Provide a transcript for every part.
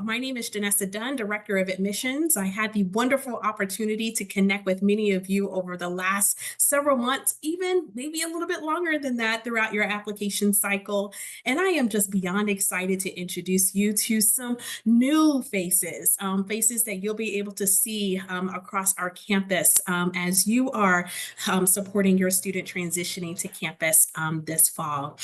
My name is Janessa Dunn, Director of Admissions. I had the wonderful opportunity to connect with many of you over the last several months, even maybe a little bit longer than that throughout your application cycle. And I am just beyond excited to introduce you to some new faces, faces that you'll be able to see across our campus as you are supporting your student transitioning to campus this fall.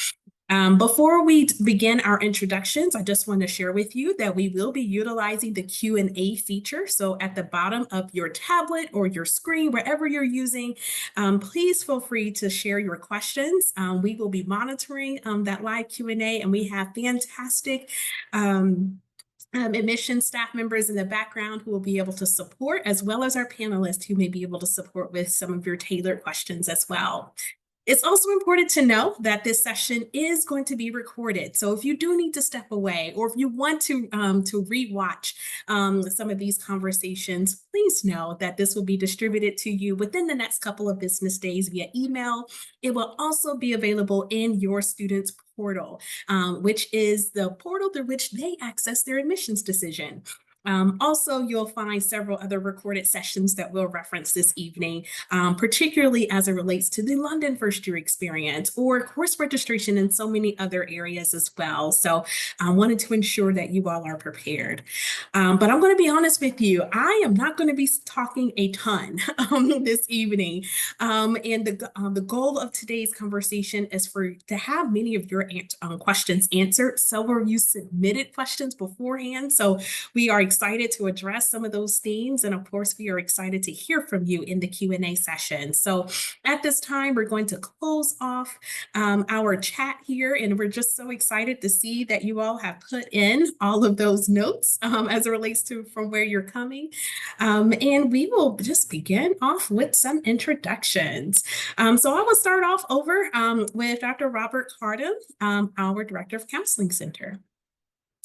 Before we begin our introductions, I just want to share with you that we will be utilizing the Q&A feature. So at the bottom of your tablet or your screen, wherever you're using, please feel free to share your questions. We will be monitoring that live Q&A, and we have fantastic admission staff members in the background who will be able to support, as well as our panelists who may be able to support with some of your tailored questions as well. It's also important to know that this session is going to be recorded. So if you do need to step away, or if you want to rewatch some of these conversations, please know that this will be distributed to you within the next couple of business days via email. It will also be available in your students' portal, which is the portal through which they access their admissions decision. Also, you'll find several other recorded sessions that we'll reference this evening, particularly as it relates to the London first year experience or course registration and so many other areas as well. So I wanted to ensure that you all are prepared. But I'm going to be honest with you, I am not going to be talking a ton this evening. And the goal of today's conversation is to have many of your questions answered. Some of you submitted questions beforehand, so we are excited to address some of those themes. And of course, we are excited to hear from you in the Q&A session. So at this time, we're going to close off our chat here. And we're just so excited to see that you all have put in all of those notes as it relates to from where you're coming. And we will just begin off with some introductions. So I will start off over with Dr. Robert Cardam, our Director of Counseling Center.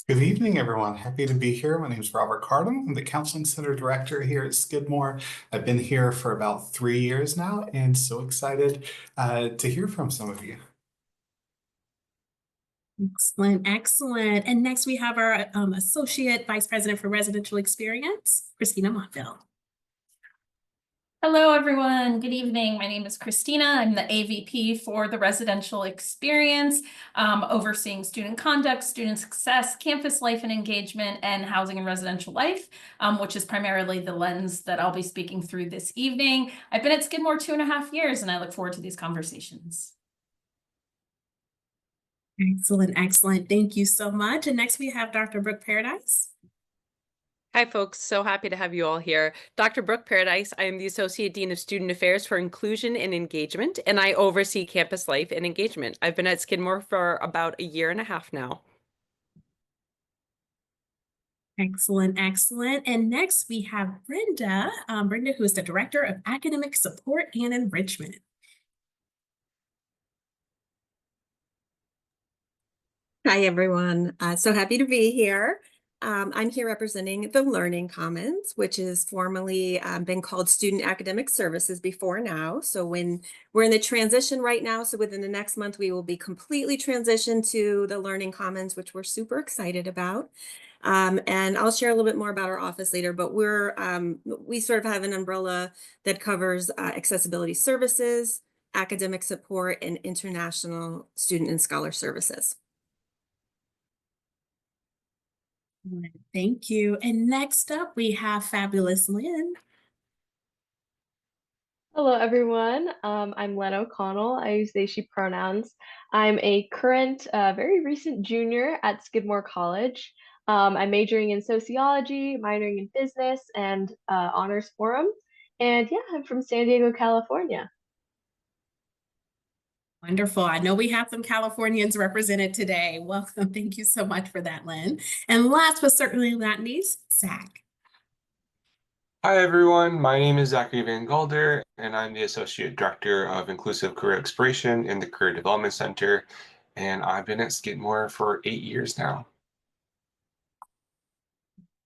Good evening, everyone. Happy to be here. My name is Robert Cardam. I'm the Counseling Center Director here at Skidmore. I've been here for about 3 years now, and so excited to hear from some of you. Excellent, excellent. And next we have our Associate Vice President for Residential Experience, Christina Montville. Hello, everyone. Good evening. My name is Christina. I'm the AVP for the residential experience, overseeing student conduct, student success, campus life and engagement, and housing and residential life, which is primarily the lens that I'll be speaking through this evening. I've been at Skidmore 2.5 years, and I look forward to these conversations. Excellent, excellent. Thank you so much. And next we have Dr. Brooke Paradise. Hi, folks. So happy to have you all here. Dr. Brooke Paradise. I am the Associate Dean of Student Affairs for Inclusion and Engagement, and I oversee campus life and engagement. I've been at Skidmore for about 1.5 years now. Excellent, excellent. And next we have Brenda, who is the Director of Academic Support and Enrichment. Hi, everyone. So happy to be here. I'm here representing the Learning Commons, which is formerly been called Student Academic Services before now. So when we're in the transition right now, so within the next month, we will be completely transitioned to the Learning Commons, which we're super excited about. And I'll share a little bit more about our office later, but we sort of have an umbrella that covers accessibility services, academic support, and international student and scholar services. Thank you. And next up, we have fabulous Lynn. Hello, everyone. I'm Len O'Connell. I use they, she pronouns. I'm a current, very recent junior at Skidmore College. I'm majoring in sociology, minoring in business, and honors forum. And yeah, I'm from San Diego, California. Wonderful. I know we have some Californians represented today. Welcome. Thank you so much for that, Lynn. And last but certainly not least, Zach. Hi, everyone. My name is Zachary Van Galder, and I'm the Associate Director of Inclusive Career Exploration in the Career Development Center. And I've been at Skidmore for 8 years now.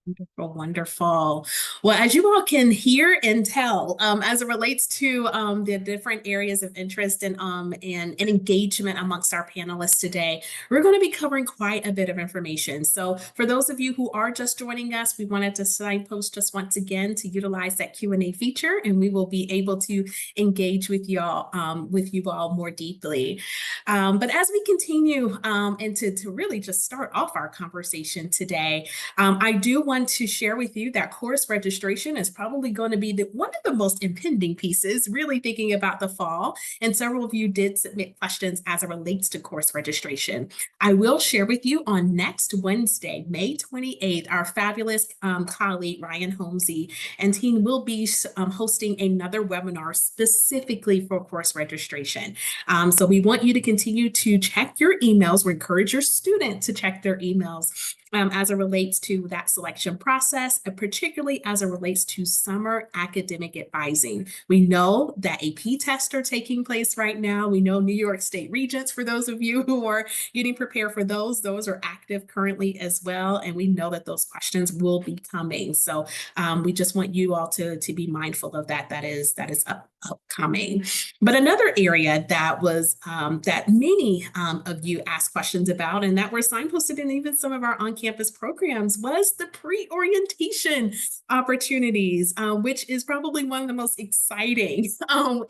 Wonderful, wonderful. Well, as you all can hear and tell, as it relates to the different areas of interest and engagement amongst our panelists today, we're going to be covering quite a bit of information. So for those of you who are just joining us, we wanted to signpost just once again to utilize that Q&A feature, and we will be able to engage with you all more deeply. But as we continue and to really just start off our conversation today, I do want to share with you that course registration is probably going to be one of the most impending pieces, really thinking about the fall. And several of you did submit questions as it relates to course registration. I will share with you on next Wednesday, May 28th, our fabulous colleague, Ryan Holmesy, and team will be hosting another webinar specifically for course registration. So we want you to continue to check your emails. We encourage your student to check their emails as it relates to that selection process, and particularly as it relates to summer academic advising. We know that AP tests are taking place right now. We know New York State Regents, for those of you who are getting prepared for those are active currently as well. And we know that those questions will be coming. So we just want you all to be mindful of that. That is upcoming. But another area that was that many of you asked questions about, and that were signposted in even some of our on-campus programs, was the pre-orientation opportunities, which is probably one of the most exciting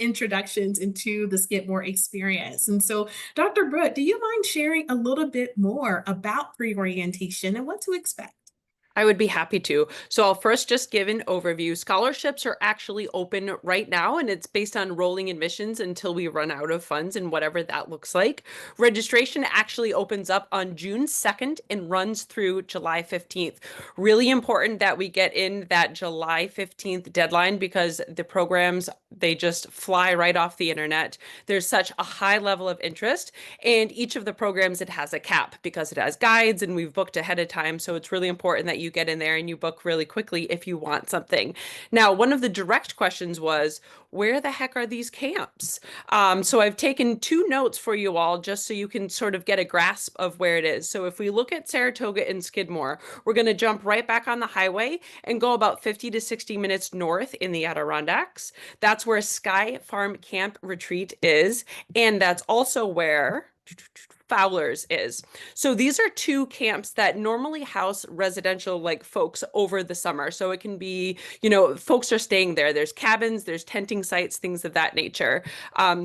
introductions into the Skidmore experience. And so, Dr. Brooke, do you mind sharing a little bit more about pre-orientation and what to expect? I would be happy to. So I'll first just give an overview. Scholarships are actually open right now, and it's based on rolling admissions until we run out of funds and whatever that looks like. Registration actually opens up on June 2nd and runs through July 15th. Really important that we get in that July 15th deadline because the programs, they just fly right off the internet. There's such a high level of interest, and each of the programs, it has a cap because it has guides and we've booked ahead of time. So it's really important that you get in there and you book really quickly if you want something. Now, one of the direct questions was, where the heck are these camps? So I've taken 2 notes for you all just so you can sort of get a grasp of where it is. So if we look at Saratoga and Skidmore, we're going to jump right back on the highway and go about 50 to 60 minutes north in the Adirondacks. That's where Sky Farm Camp Retreat is. And that's also where Fowler's is. So these are 2 camps that normally house residential like folks over the summer. So it can be, folks are staying there. There's cabins, there's tenting sites, things of that nature.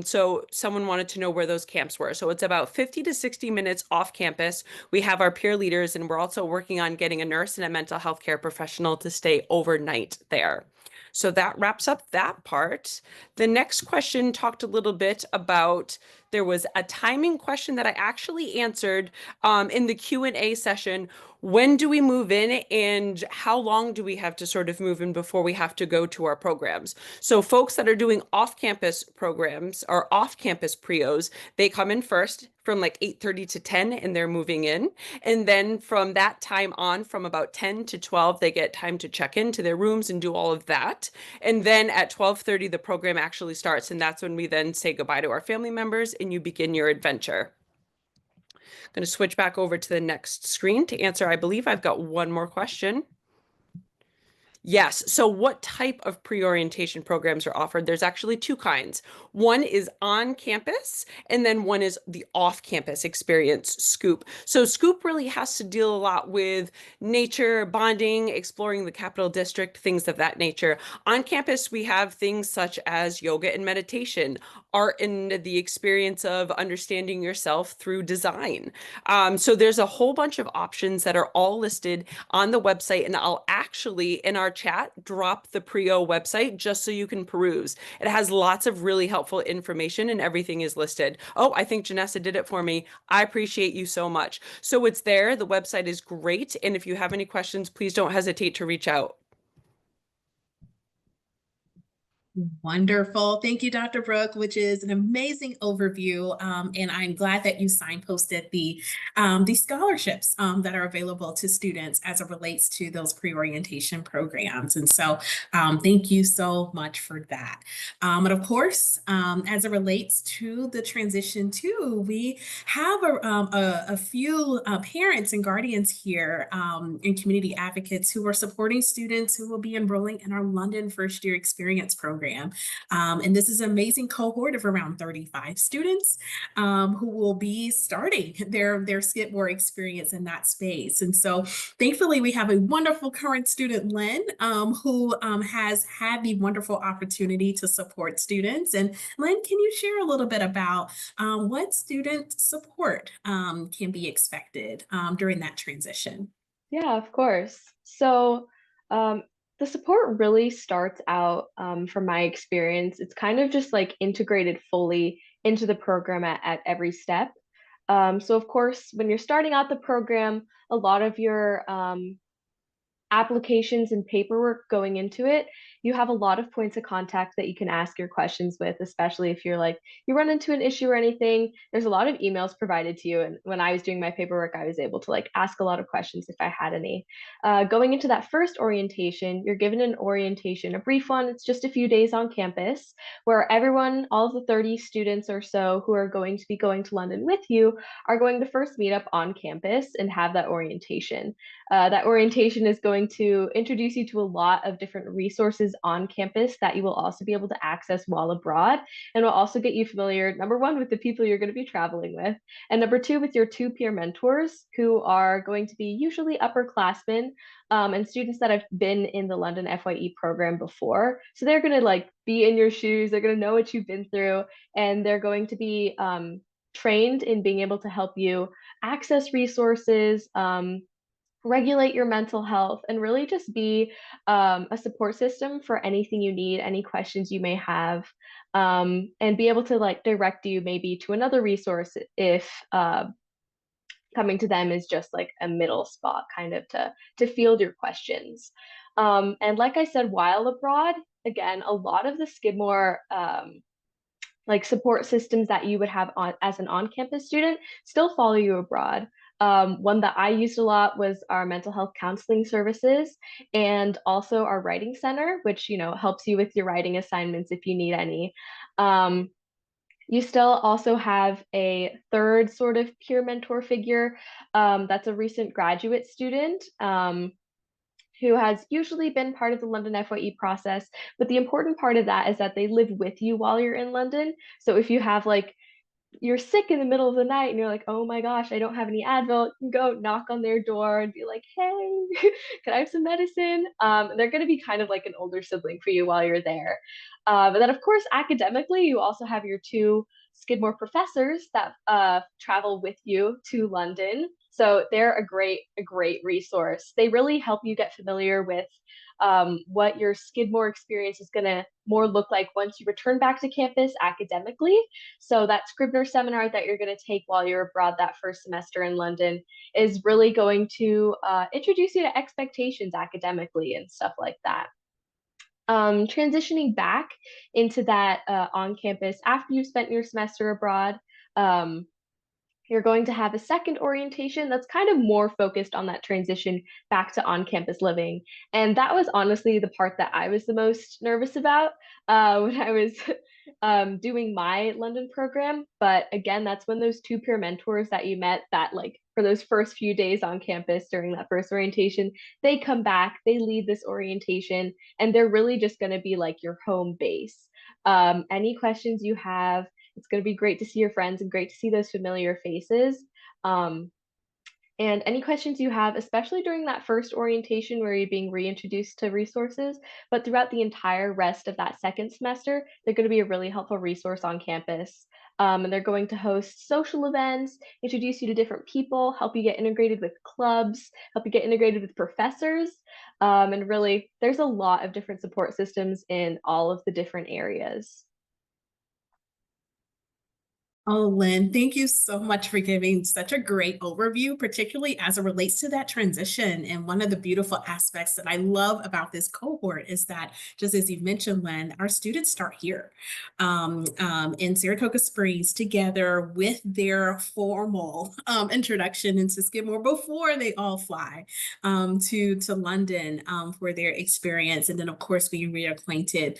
So someone wanted to know where those camps were. So it's about 50 to 60 minutes off campus. We have our peer leaders, and we're also working on getting a nurse and a mental health care professional to stay overnight there. So that wraps up that part. The next question talked a little bit about, there was a timing question that I actually answered in the Q&A session. When do we move in and how long do we have to sort of move in before we have to go to our programs? So folks that are doing off-campus programs or off-campus prios, they come in first from like 8:30 to 10 and they're moving in. And then from that time on, from about 10 to 12, they get time to check into their rooms and do all of that. And then at 12:30, the program actually starts. And that's when we then say goodbye to our family members and you begin your adventure. I'm going to switch back over to the next screen to answer. I believe I've got one more question. Yes. So what type of pre-orientation programs are offered? There's actually 2 kinds. One is on campus, and then one is the off-campus experience, SCOOP. So SCOOP really has to deal a lot with nature, bonding, exploring the Capital District, things of that nature. On campus, we have things such as yoga and meditation, art and the experience of understanding yourself through design. So there's a whole bunch of options that are all listed on the website, and I'll actually, in our chat, drop the PREO website just so you can peruse. It has lots of really helpful information and everything is listed. Oh, I think Janessa did it for me. I appreciate you so much. So it's there. The website is great. And if you have any questions, please don't hesitate to reach out. Wonderful. Thank you, Dr. Brooke, which is an amazing overview. And I'm glad that you signposted the scholarships that are available to students as it relates to those pre-orientation programs. And so thank you so much for that. And of course, as it relates to the transition too, we have a few parents and guardians here and community advocates who are supporting students who will be enrolling in our London First Year Experience program. And this is an amazing cohort of around 35 students who will be starting their Skidmore experience in that space. And so thankfully, we have a wonderful current student, Lynn, who has had the wonderful opportunity to support students. And Lynn, can you share a little bit about what student support can be expected during that transition? Yeah, of course. So, the support really starts out, from my experience, it's kind of just like integrated fully into the program at every step. So of course, when you're starting out the program, a lot of your applications and paperwork going into it, you have a lot of points of contact that you can ask your questions with, especially if you're like, you run into an issue or anything. There's a lot of emails provided to you. And when I was doing my paperwork, I was able to like ask a lot of questions if I had any. Going into that first orientation, you're given an orientation, a brief one. It's just a few days on campus where everyone, all of the 30 students or so who are going to be going to London with you, are going to first meet up on campus and have that orientation. That orientation is going to introduce you to a lot of different resources on campus that you will also be able to access while abroad, and will also get you familiar, number one, with the people you're going to be traveling with, and number two, with your two peer mentors who are going to be usually upperclassmen and students that have been in the London FYE program before. So they're going to like be in your shoes, they're going to know what you've been through, and they're going to be trained in being able to help you access resources, regulate your mental health, and really just be a support system for anything you need, any questions you may have, and be able to like direct you maybe to another resource if coming to them is just like a middle spot kind of to field your questions. And like I said, while abroad, again, a lot of the Skidmore like support systems that you would have on as an on-campus student still follow you abroad. One that I used a lot was our mental health counseling services, and also our writing center, which helps you with your writing assignments if you need any. You still also have a third sort of peer mentor figure, that's a recent graduate student, who has usually been part of the London FYE process. But the important part of that is that they live with you while you're in London. So if you have like, you're sick in the middle of the night and you're like, oh my gosh, I don't have any Advil, you can go knock on their door and be like, hey, can I have some medicine? They're going to be kind of like an older sibling for you while you're there. But then, of course, academically, you also have your two Skidmore professors that travel with you to London. So they're a great resource. They really help you get familiar with what your Skidmore experience is going to more look like once you return back to campus academically. So that Scribner seminar that you're going to take while you're abroad that first semester in London is really going to introduce you to expectations academically and stuff like that. Transitioning back into that on campus after you've spent your semester abroad, you're going to have a second orientation that's kind of more focused on that transition back to on-campus living. And that was honestly the part that I was the most nervous about when I was doing my London program. But again, that's when those two peer mentors that you met that like for those first few days on campus during that first orientation, they come back, they lead this orientation, and they're really just going to be like your home base. Any questions you have, it's going to be great to see your friends and great to see those familiar faces. And any questions you have, especially during that first orientation where you're being reintroduced to resources, but throughout the entire rest of that second semester, they're going to be a really helpful resource on campus. And they're going to host social events, introduce you to different people, help you get integrated with clubs, help you get integrated with professors. And really, there's a lot of different support systems in all of the different areas. Oh, Lynn, thank you so much for giving such a great overview, particularly as it relates to that transition. And one of the beautiful aspects that I love about this cohort is that, just as you mentioned, Lynn, our students start here in Saratoga Springs together with their formal introduction into Skidmore before they all fly to London for their experience. And then, of course, we reacquainted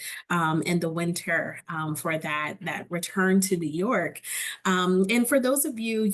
in the winter for that return to New York. And for those of you,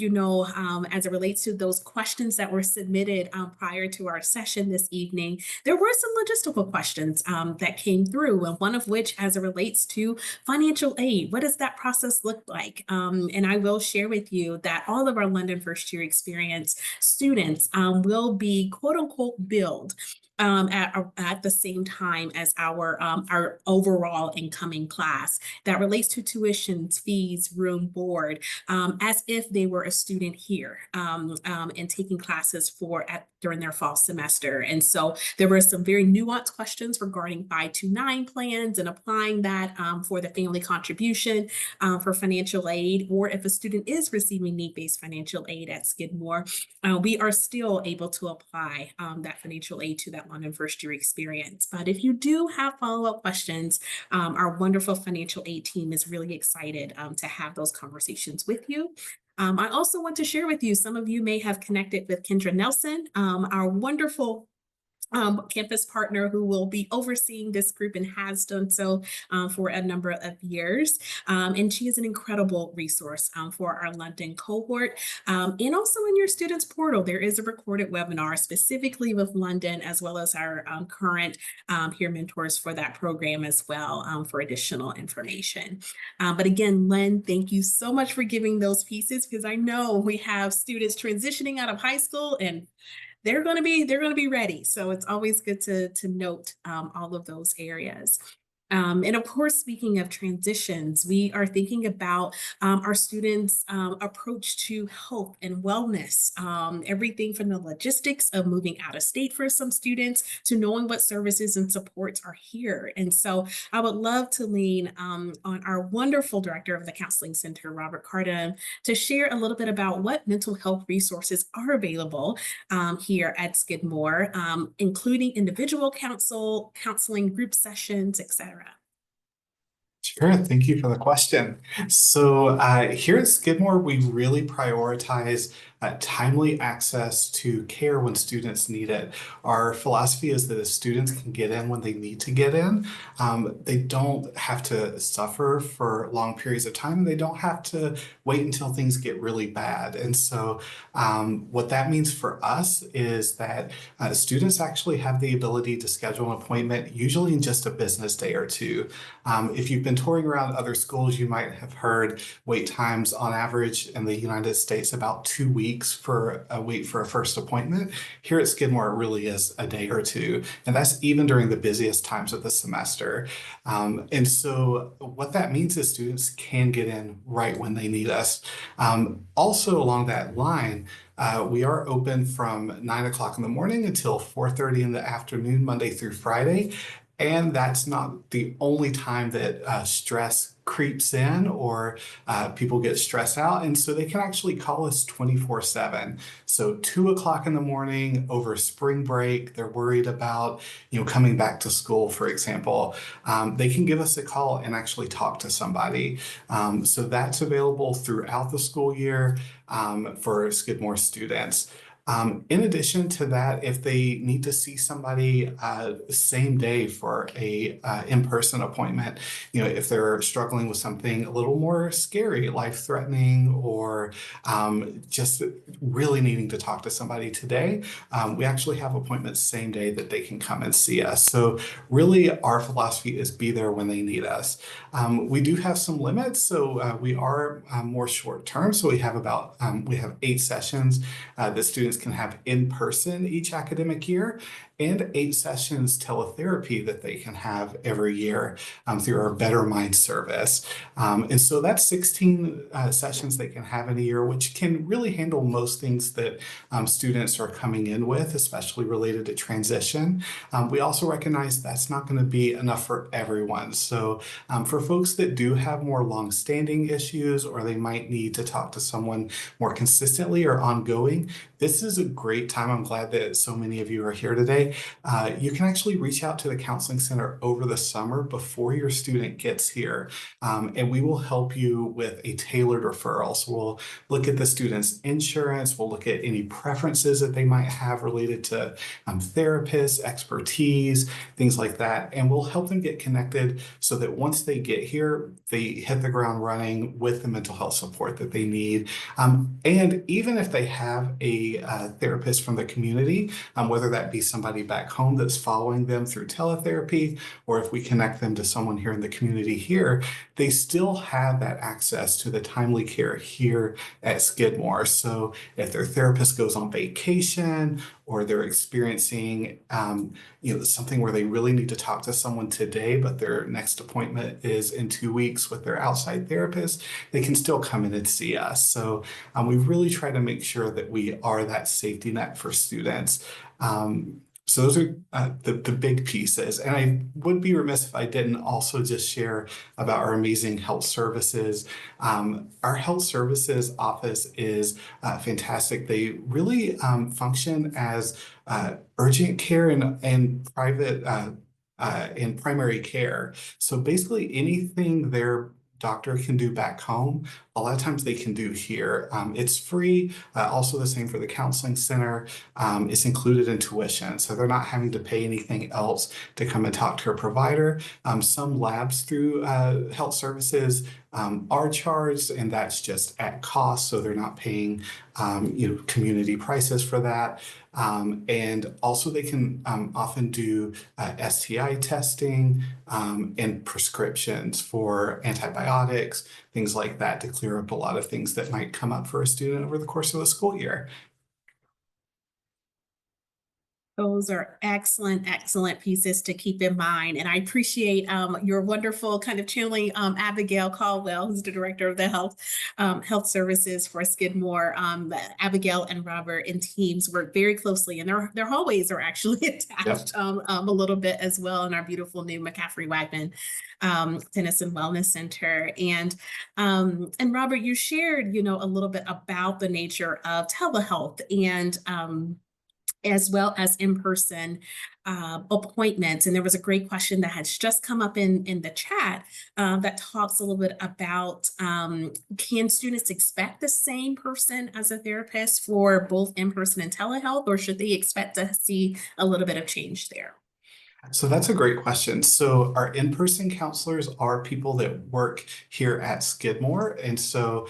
as it relates to those questions that were submitted prior to our session this evening, there were some logistical questions that came through, and one of which, as it relates to financial aid, what does that process look like? And I will share with you that all of our London first year experience students will be quote unquote billed at the same time as our overall incoming class that relates to tuitions, fees, room, board, as if they were a student here and taking classes during their fall semester. And so there were some very nuanced questions regarding 529 plans and applying that for the family contribution for financial aid, or if a student is receiving need-based financial aid at Skidmore, we are still able to apply that financial aid to that London first year experience. But if you do have follow-up questions, our wonderful financial aid team is really excited to have those conversations with you. I also want to share with you, some of you may have connected with Kendra Nelson, our wonderful campus partner who will be overseeing this group and has done so for a number of years. And she is an incredible resource for our London cohort. And also in your students portal, there is a recorded webinar specifically with London, as well as our current peer mentors for that program as well for additional information. But again, Lynn, thank you so much for giving those pieces, because I know we have students transitioning out of high school and they're going to be ready. So it's always good to note all of those areas. And of course, speaking of transitions, we are thinking about our students' approach to health and wellness, everything from the logistics of moving out of state for some students to knowing what services and supports are here. And so I would love to lean on our wonderful director of the Counseling Center, Robert Cardin, to share a little bit about what mental health resources are available here at Skidmore, including individual counseling, group sessions, etc. Sure, thank you for the question. So here at Skidmore, we really prioritize timely access to care when students need it. Our philosophy is that if students can get in when they need to get in, they don't have to suffer for long periods of time. They don't have to wait until things get really bad. And so what that means for us is that students actually have the ability to schedule an appointment, usually in just a business day or two. If you've been touring around other schools, you might have heard wait times on average in the United States about 2 weeks for a wait for a first appointment. Here at Skidmore, it really is a day or two, and that's even during the busiest times of the semester. And so what that means is students can get in right when they need us. Also along that line, we are open from 9 o'clock in the morning until 4:30 in the afternoon, Monday through Friday. And that's not the only time that stress creeps in or people get stressed out. And so they can actually call us 24/7. So 2 o'clock in the morning over spring break, they're worried about, coming back to school, for example. They can give us a call and actually talk to somebody. So that's available throughout the school year for Skidmore students. In addition to that, if they need to see somebody same day for a in-person appointment, if they're struggling with something a little more scary, life-threatening, or just really needing to talk to somebody today, we actually have appointments same day that they can come and see us. So really, our philosophy is be there when they need us. We do have some limits, so we are more short-term. So we have 8 sessions that students can have in person each academic year. and 8 sessions teletherapy that they can have every year through our Better Mind service. And so that's 16 sessions they can have in a year, which can really handle most things that students are coming in with, especially related to transition. We also recognize that's not going to be enough for everyone. So for folks that do have more long-standing issues, or they might need to talk to someone more consistently or ongoing, this is a great time. I'm glad that so many of you are here today. You can actually reach out to the counseling center over the summer before your student gets here, and we will help you with a tailored referral. So we'll look at the student's insurance, we'll look at any preferences that they might have related to therapists, expertise, things like that, and we'll help them get connected so that once they get here, they hit the ground running with the mental health support that they need. And even if they have a therapist from the community, whether that be somebody back home that's following them through teletherapy, or if we connect them to someone here in the community here, they still have that access to the timely care here at Skidmore. So if their therapist goes on vacation, or they're experiencing something where they really need to talk to someone today, but their next appointment is in 2 weeks with their outside therapist, they can still come in and see us. So we really try to make sure that we are that safety net for students. So those are the big pieces. And I would be remiss if I didn't also just share about our amazing health services. Our health services office is fantastic. They really function as urgent care and private and primary care. So basically anything their doctor can do back home, a lot of times they can do here. It's free, also the same for the counseling center. It's included in tuition, so they're not having to pay anything else to come and talk to a provider. Some labs through health services are charged, and that's just at cost, so they're not paying community prices for that. And also they can often do STI testing and prescriptions for antibiotics, things like that, to clear up a lot of things that might come up for a student over the course of the school year. Those are excellent, excellent pieces to keep in mind. And I appreciate your wonderful kind of channeling Abigail Caldwell, who's the director of the health services for Skidmore. Abigail and Robert and teams work very closely, and their hallways are actually attached a little bit as well in our beautiful new McCaffrey-Wagman Tennis and Wellness Center. And Robert, you shared, a little bit about the nature of telehealth and as well as in-person appointments. And there was a great question that has just come up in the chat that talks a little bit about, can students expect the same person as a therapist for both in-person and telehealth, or should they expect to see a little bit of change there? So that's a great question. So our in-person counselors are people that work here at Skidmore, and so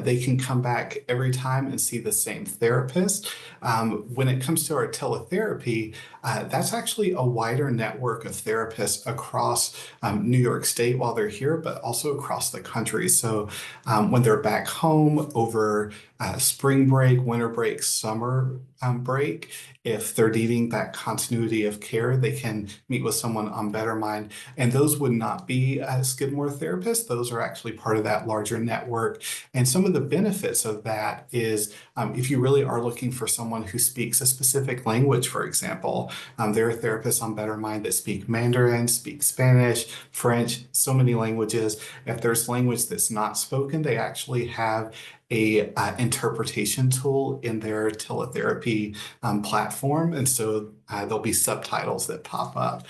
they can come back every time and see the same therapist. When it comes to our teletherapy, that's actually a wider network of therapists across New York State while they're here, but also across the country. So when they're back home over spring break, winter break, summer break, if they're needing that continuity of care, they can meet with someone on Better Mind. And those would not be Skidmore therapists. Those are actually part of that larger network. And some of the benefits of that is if you really are looking for someone who speaks a specific language, for example, there are therapists on Better Mind that speak Mandarin, speak Spanish, French, so many languages. If there's language that's not spoken, they actually have a interpretation tool in their teletherapy platform, and so there'll be subtitles that pop up.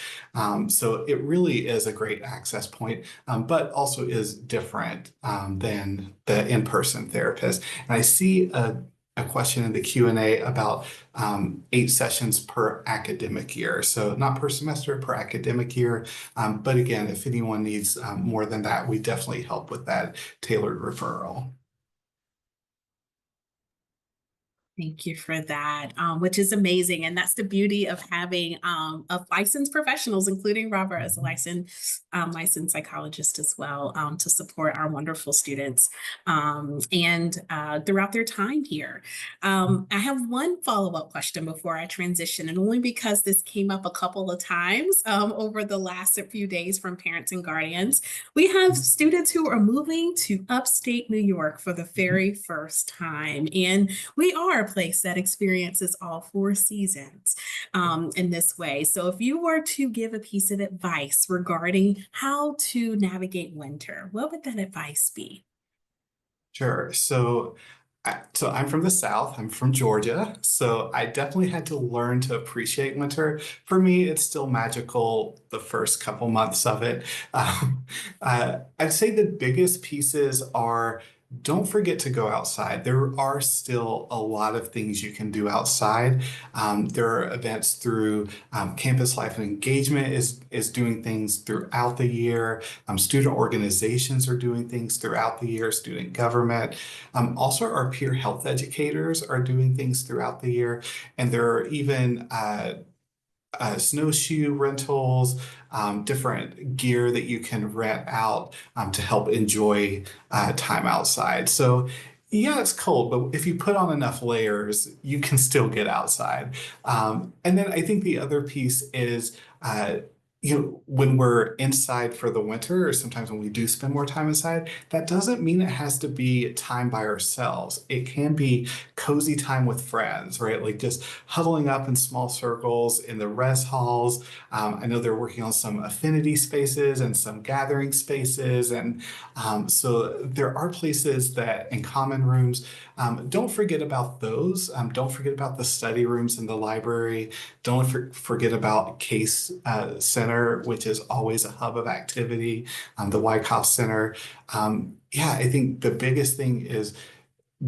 So it really is a great access point, but also is different than the in-person therapist. And I see a question in the Q&A about 8 sessions per academic year. So not per semester, per academic year. But again, if anyone needs more than that, we definitely help with that tailored referral. Thank you for that, which is amazing. And that's the beauty of having of licensed professionals, including Robert as a licensed psychologist as well, to support our wonderful students and throughout their time here. I have one follow-up question before I transition, and only because this came up a couple of times over the last few days from parents and guardians. We have students who are moving to upstate New York for the very first time, and we are a place that experiences all 4 seasons in this way. So if you were to give a piece of advice regarding how to navigate winter, what would that advice be? Sure. So I'm from the South. I'm from Georgia. So I definitely had to learn to appreciate winter. For me, it's still magical the first couple months of it. I'd say the biggest pieces are don't forget to go outside. There are still a lot of things you can do outside. There are events through Campus Life and Engagement is doing things throughout the year. Student organizations are doing things throughout the year, student government. Also, our peer health educators are doing things throughout the year. And there are even snowshoe rentals, different gear that you can rent out to help enjoy time outside. So yeah, it's cold, but if you put on enough layers, you can still get outside. And then I think the other piece is when we're inside for the winter, or sometimes when we do spend more time inside, that doesn't mean it has to be time by ourselves. It can be cozy time with friends, right? Like just huddling up in small circles in the res halls. I know they're working on some affinity spaces and some gathering spaces. And so there are places that in common rooms, don't forget about those. Don't forget about the study rooms in the library. Don't forget about Case Center, which is always a hub of activity, the Wyckoff Center. Yeah, I think the biggest thing is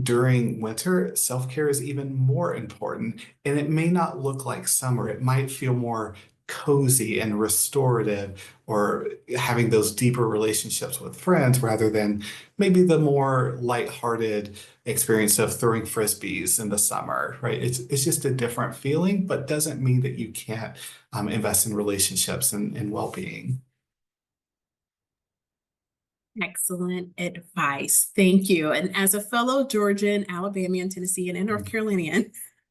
during winter, self-care is even more important, and it may not look like summer. It might feel more cozy and restorative, or having those deeper relationships with friends rather than maybe the more lighthearted experience of throwing frisbees in the summer, right? It's just a different feeling, but doesn't mean that you can't invest in relationships and well-being. Excellent advice. Thank you. And as a fellow Georgian, Alabamian, Tennessean, and North Carolinian,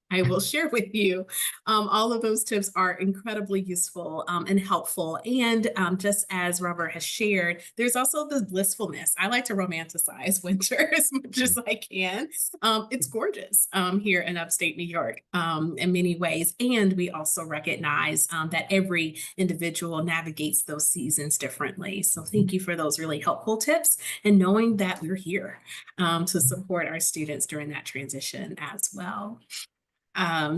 I will share with you all of those tips are incredibly useful and helpful. And just as Robert has shared, there's also this blissfulness. I like to romanticize winter as much as I can. It's gorgeous here in upstate New York in many ways. And we also recognize that every individual navigates those seasons differently. So thank you for those really helpful tips and knowing that we're here to support our students during that transition as well.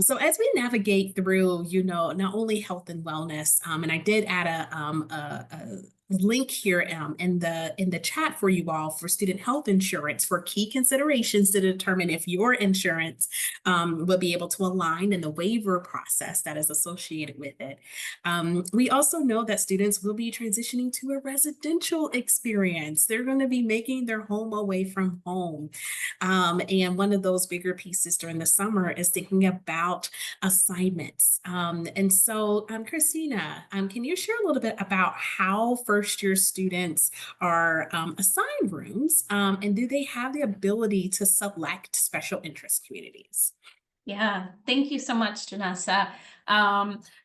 So as we navigate through, not only health and wellness, and I did add a link here in the chat for you all for student health insurance for key considerations to determine if your insurance will be able to align in the waiver process that is associated with it. We also know that students will be transitioning to a residential experience. They're going to be making their home away from home. And one of those bigger pieces during the summer is thinking about assignments. And so, Christina, can you share a little bit about how first-year students are assigned rooms, and do they have the ability to select special interest communities? Yeah, thank you so much, Janessa.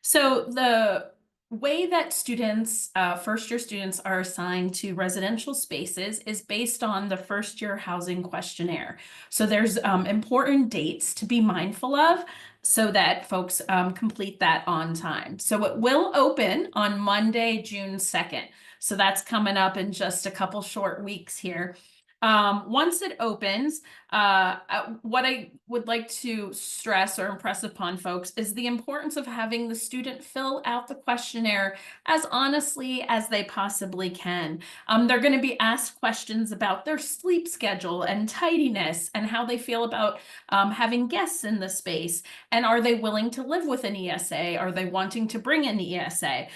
So the way that students, first-year students are assigned to residential spaces is based on the first-year housing questionnaire. So there's important dates to be mindful of so that folks complete that on time. So it will open on Monday, June 2nd. So that's coming up in just a couple short weeks here. Once it opens, what I would like to stress or impress upon folks is the importance of having the student fill out the questionnaire as honestly as they possibly can. They're going to be asked questions about their sleep schedule and tidiness and how they feel about having guests in the space. And are they willing to live with an ESA? Are they wanting to bring an ESA,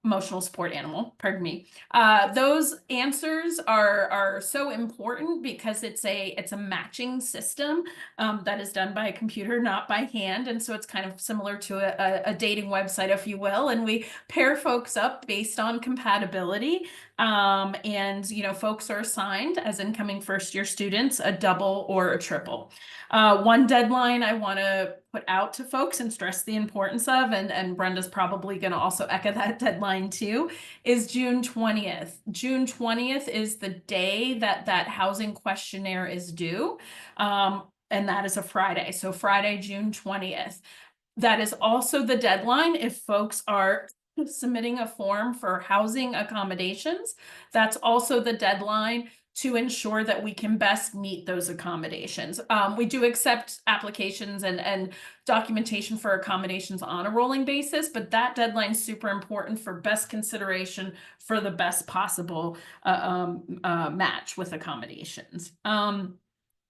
emotional support animal, pardon me. Those answers are so important because it's a matching system that is done by a computer, not by hand. And so it's kind of similar to a dating website, if you will. And we pair folks up based on compatibility. And, you know, folks are assigned as incoming first-year students a double or a triple. One deadline I want to put out to folks and stress the importance of, and Brenda's probably going to also echo that deadline too, is June 20th. June 20th is the day that housing questionnaire is due. And that is a Friday. So Friday, June 20th. That is also the deadline if folks are submitting a form for housing accommodations. That's also the deadline to ensure that we can best meet those accommodations. We do accept applications and documentation for accommodations on a rolling basis, but that deadline is super important for best consideration for the best possible match with accommodations.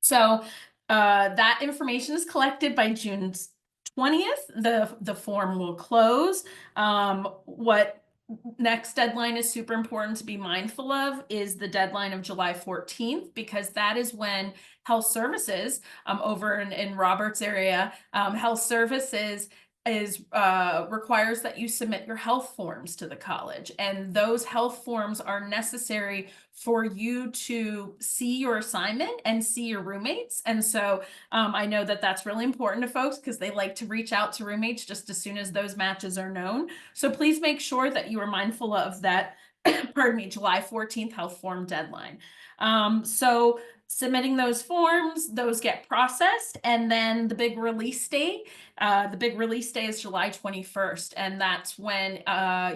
So that information is collected by June 20th. The form will close. What next deadline is super important to be mindful of is the deadline of July 14th, because that is when health services over in Robert's area, health services requires that you submit your health forms to the college, and those health forms are necessary for you to see your assignment and see your roommates. And so I know that that's really important to folks because they like to reach out to roommates just as soon as those matches are known. So please make sure that you are mindful of that, pardon me, July 14th health form deadline. So submitting those forms, those get processed, and then the big release date. The big release day is July 21st, and that's when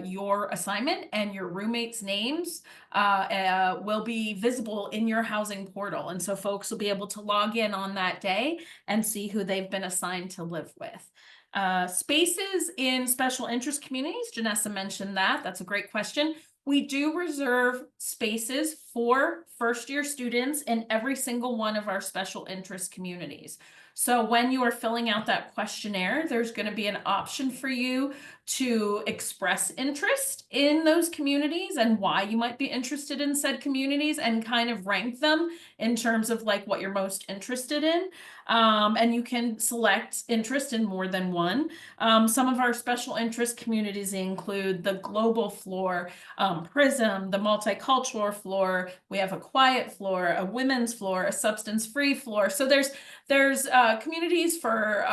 your assignment and your roommates' names will be visible in your housing portal. And so folks will be able to log in on that day and see who they've been assigned to live with. Spaces in special interest communities, Janessa mentioned that. That's a great question. We do reserve spaces for first-year students in every single one of our special interest communities. So when you are filling out that questionnaire, there's going to be an option for you to express interest in those communities and why you might be interested in said communities, and kind of rank them in terms of like what you're most interested in. And you can select interest in more than one. Some of our special interest communities include the global floor, PRISM, the multicultural floor. We have a quiet floor, a women's floor, a substance-free floor. So there's communities for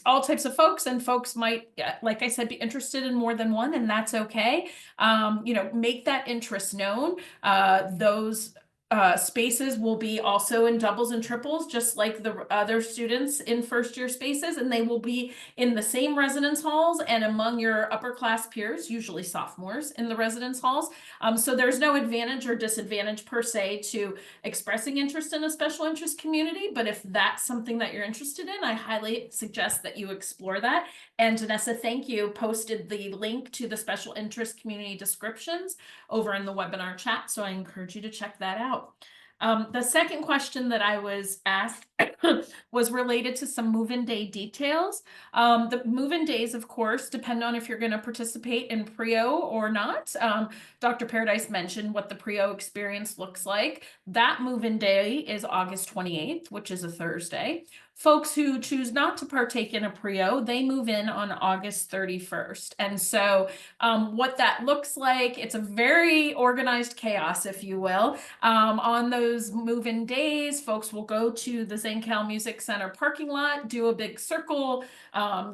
all types of folks, and folks might, like I said, be interested in more than one, and that's okay. You know, make that interest known. Those spaces will be also in doubles and triples, just like the other students in first-year spaces, and they will be in the same residence halls and among your upper class peers, usually sophomores in the residence halls. So there's no advantage or disadvantage per se to expressing interest in a special interest community, but if that's something that you're interested in, I highly suggest that you explore that. And Janessa, thank you, posted the link to the special interest community descriptions over in the webinar chat, so I encourage you to check that out. The second question that I was asked was related to some move-in day details. The move-in days, of course, depend on if you're going to participate in PREO or not. Dr. Paradise mentioned what the PREO experience looks like. That move-in day is August 28th, which is a Thursday. Folks who choose not to partake in a PREO, they move in on August 31st. And so what that looks like, it's a very organized chaos, if you will. On those move-in days, folks will go to the Zankel Music Center parking lot, do a big circle,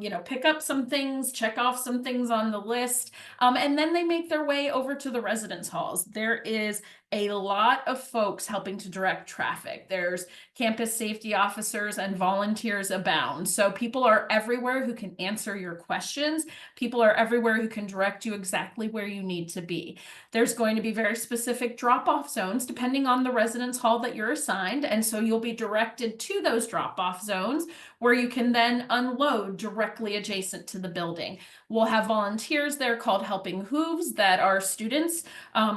you know, pick up some things, check off some things on the list, and then they make their way over to the residence halls. There is a lot of folks helping to direct traffic. There's campus safety officers and volunteers abound. So people are everywhere who can answer your questions. People are everywhere who can direct you exactly where you need to be. There's going to be very specific drop-off zones depending on the residence hall that you're assigned. And so you'll be directed to those drop-off zones where you can then unload directly adjacent to the building. We'll have volunteers there called Helping Hooves that are students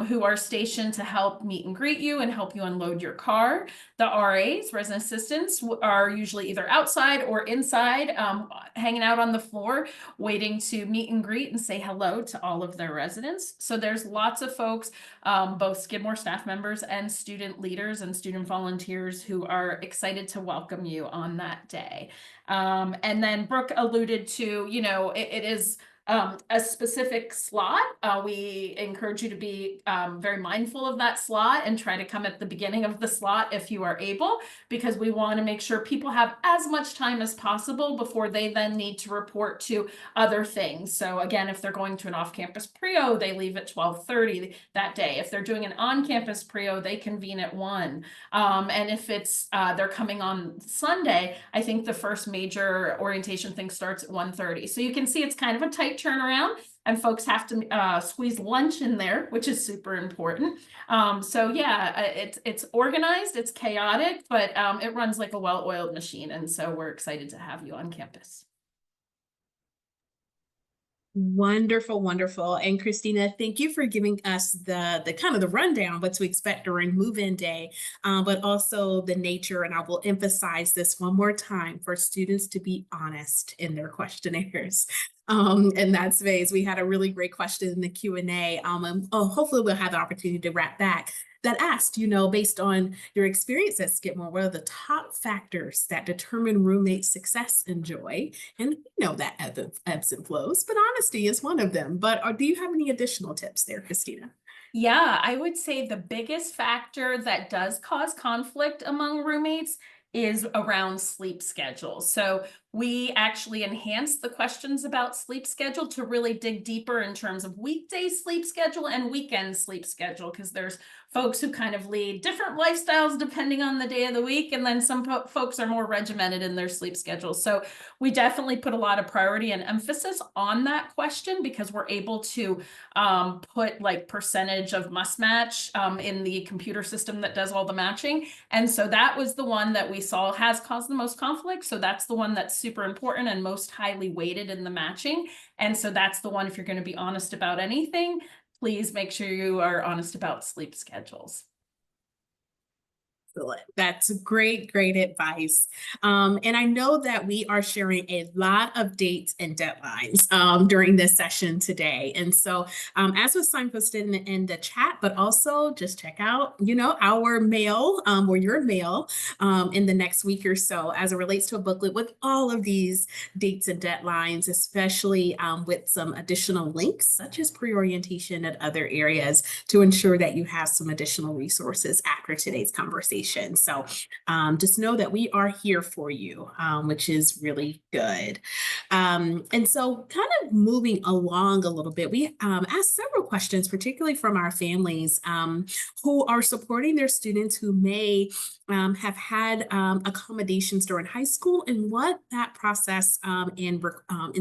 who are stationed to help meet and greet you and help you unload your car. The RAs, resident assistants, are usually either outside or inside, hanging out on the floor, waiting to meet and greet and say hello to all of their residents. So there's lots of folks, both Skidmore staff members and student leaders and student volunteers who are excited to welcome you on that day. And then Brooke alluded to, it is a specific slot. We encourage you to be very mindful of that slot and try to come at the beginning of the slot if you are able, because we want to make sure people have as much time as possible before they then need to report to other things. So again, if they're going to an off-campus pre-O, they leave at 12:30 that day. If they're doing an on-campus pre-O, they convene at 1. And if it's they're coming on Sunday, I think the first major orientation thing starts at 1:30. So you can see it's kind of a tight turnaround, and folks have to squeeze lunch in there, which is super important. So yeah, it's organized, it's chaotic, but it runs like a well-oiled machine, and so we're excited to have you on campus. Wonderful, wonderful. And Christina, thank you for giving us the kind of the rundown, what to expect during move-in day, but also the nature, and I will emphasize this one more time, for students to be honest in their questionnaires. In that space, we had a really great question in the Q&A, and hopefully we'll have the opportunity to wrap back, that asked, based on your experience at Skidmore, what are the top factors that determine roommate success and joy? And we know that ebbs and flows, but honesty is one of them. But do you have any additional tips there, Christina? Yeah, I would say the biggest factor that does cause conflict among roommates is around sleep schedule. So we actually enhanced the questions about sleep schedule to really dig deeper in terms of weekday sleep schedule and weekend sleep schedule, because there's folks who kind of lead different lifestyles depending on the day of the week, and then some folks are more regimented in their sleep schedule. So we definitely put a lot of priority and emphasis on that question, because we're able to put like percentage of must match in the computer system that does all the matching. And so that was the one that we saw has caused the most conflict. So that's the one that's super important and most highly weighted in the matching. And so that's the one, if you're going to be honest about anything, please make sure you are honest about sleep schedules. That's great, great advice. And I know that we are sharing a lot of dates and deadlines during this session today. And so as was signposted in the chat, but also just check out, our mail or your mail in the next week or so, as it relates to a booklet with all of these dates and deadlines, especially with some additional links, such as pre-orientation and other areas, to ensure that you have some additional resources after today's conversation. So just know that we are here for you, which is really good. And so kind of moving along a little bit, we asked several questions, particularly from our families who are supporting their students who may have had accommodations during high school, and what that process in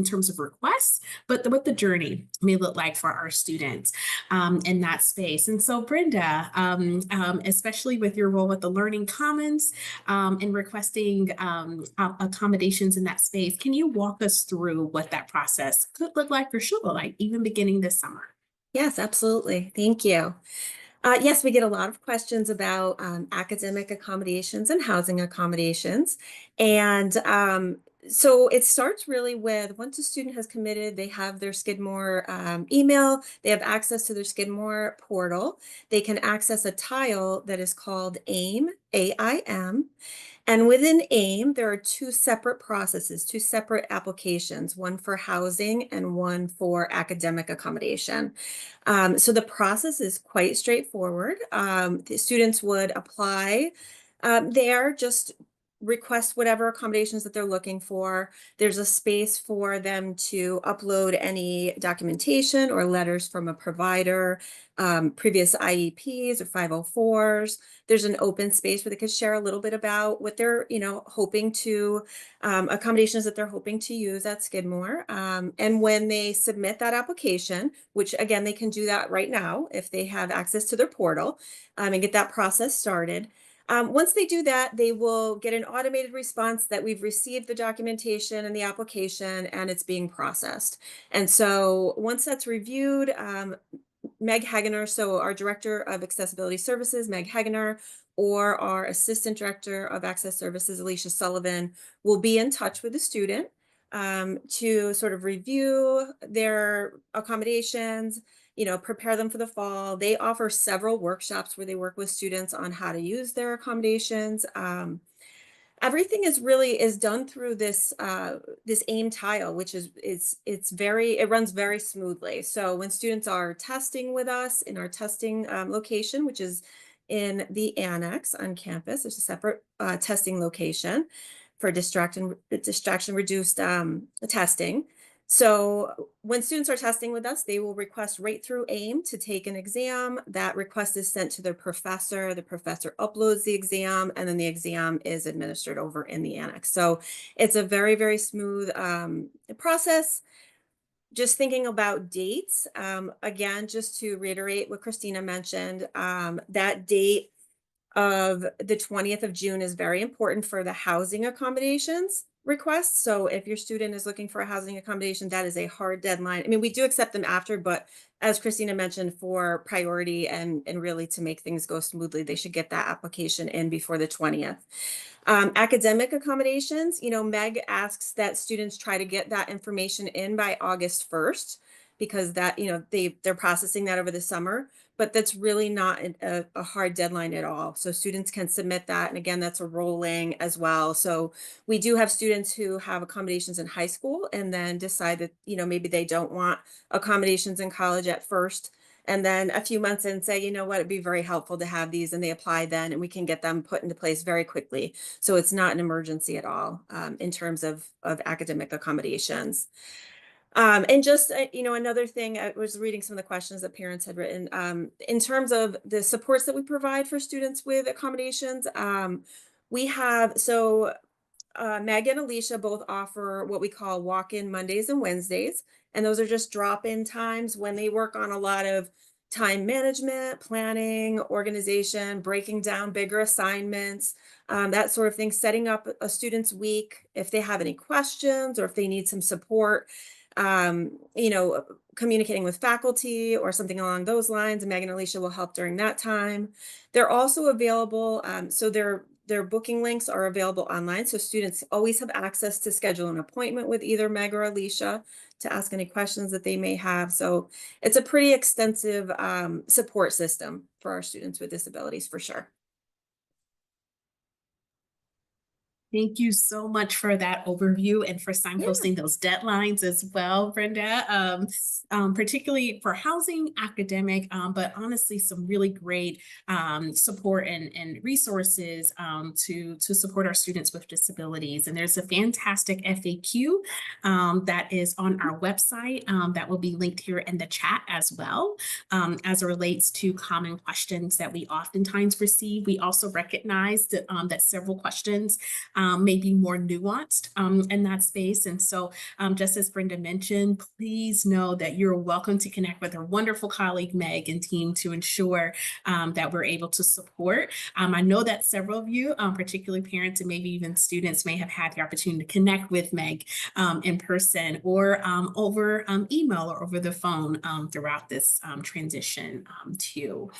terms of requests, but what the journey may look like for our students in that space. And so Brenda, especially with your role with the Learning Commons and requesting accommodations in that space, can you walk us through what that process could look like or should look like, even beginning this summer? Yes, absolutely. Thank you. Yes, we get a lot of questions about academic accommodations and housing accommodations. And so it starts really with, once a student has committed, they have their Skidmore email, they have access to their Skidmore portal. They can access a tile that is called AIM, AIM. And within AIM, there are two separate processes, two separate applications, one for housing and one for academic accommodation. So the process is quite straightforward. The students would apply there, just request whatever accommodations that they're looking for. There's a space for them to upload any documentation or letters from a provider, previous IEPs or 504s. There's an open space where they could share a little bit about what they're, hoping to, accommodations that they're hoping to use at Skidmore. And when they submit that application, which again, they can do that right now if they have access to their portal, and get that process started. Once they do that, they will get an automated response that we've received the documentation and the application and it's being processed. And so once that's reviewed, Meg Hagener, so our Director of Accessibility Services, Meg Hagener, or our Assistant Director of Access Services, Alicia Sullivan, will be in touch with the student to sort of review their accommodations, prepare them for the fall. They offer several workshops where they work with students on how to use their accommodations. Everything is done through this AIM tile, which it runs very smoothly. So when students are testing with us in our testing location, which is in the annex on campus, there's a separate testing location for distraction reduced testing. So when students are testing with us, they will request right through AIM to take an exam. That request is sent to their professor. The professor uploads the exam, and then the exam is administered over in the annex. So it's a very, very smooth process. Just thinking about dates, again, just to reiterate what Christina mentioned, that date of the 20th of June is very important for the housing accommodations requests. So if your student is looking for a housing accommodation, that is a hard deadline. I mean, we do accept them after, but as Christina mentioned, for priority and really to make things go smoothly, they should get that application in before the 20th. Academic accommodations, Meg asks that students try to get that information in by August 1st because that, they're processing that over the summer, but that's really not a hard deadline at all. So students can submit that. And again, that's a rolling as well. So we do have students who have accommodations in high school and then decide that, maybe they don't want accommodations in college at first. And then a few months in say, it'd be very helpful to have these, and they apply then, and we can get them put into place very quickly. So it's not an emergency at all in terms of academic accommodations. And just, another thing, I was reading some of the questions that parents had written. In terms of the supports that we provide for students with accommodations, we have, Meg and Alicia both offer what we call walk-in Mondays and Wednesdays. And those are just drop-in times when they work on a lot of time management, planning, organization, breaking down bigger assignments, that sort of thing, setting up a student's week if they have any questions or if they need some support, communicating with faculty or something along those lines. And Meg and Alicia will help during that time. They're also available, so their booking links are available online. So students always have access to schedule an appointment with either Meg or Alicia to ask any questions that they may have. So it's a pretty extensive support system for our students with disabilities for sure. Thank you so much for that overview and for signposting those deadlines as well, Brenda. Particularly for housing, academic, but honestly, some really great support and resources to support our students with disabilities. And there's a fantastic FAQ that is on our website that will be linked here in the chat as well, as it relates to common questions that we oftentimes receive. We also recognize that, that several questions may be more nuanced in that space. And so just as Brenda mentioned, please know that you're welcome to connect with our wonderful colleague, Meg, and team to ensure that we're able to support. I know that several of you, particularly parents and maybe even students, may have had the opportunity to connect with Meg in person or over email or over the phone throughout this transition too.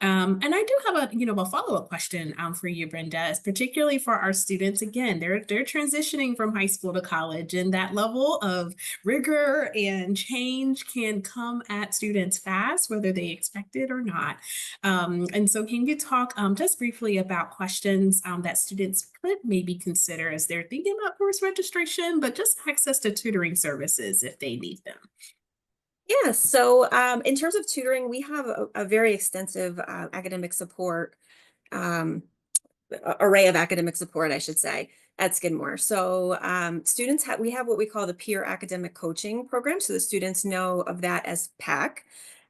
And I do have a follow-up question for you, Brenda, particularly for our students. Again, they're transitioning from high school to college, and that level of rigor and change can come at students fast, whether they expect it or not. And so can you talk just briefly about questions that students could maybe consider as they're thinking about course registration, but just access to tutoring services if they need them? Yes. So in terms of tutoring, we have a very extensive academic support array of academic support, I should say, at Skidmore. So we have what we call the peer academic coaching program. So the students know of that as PAC.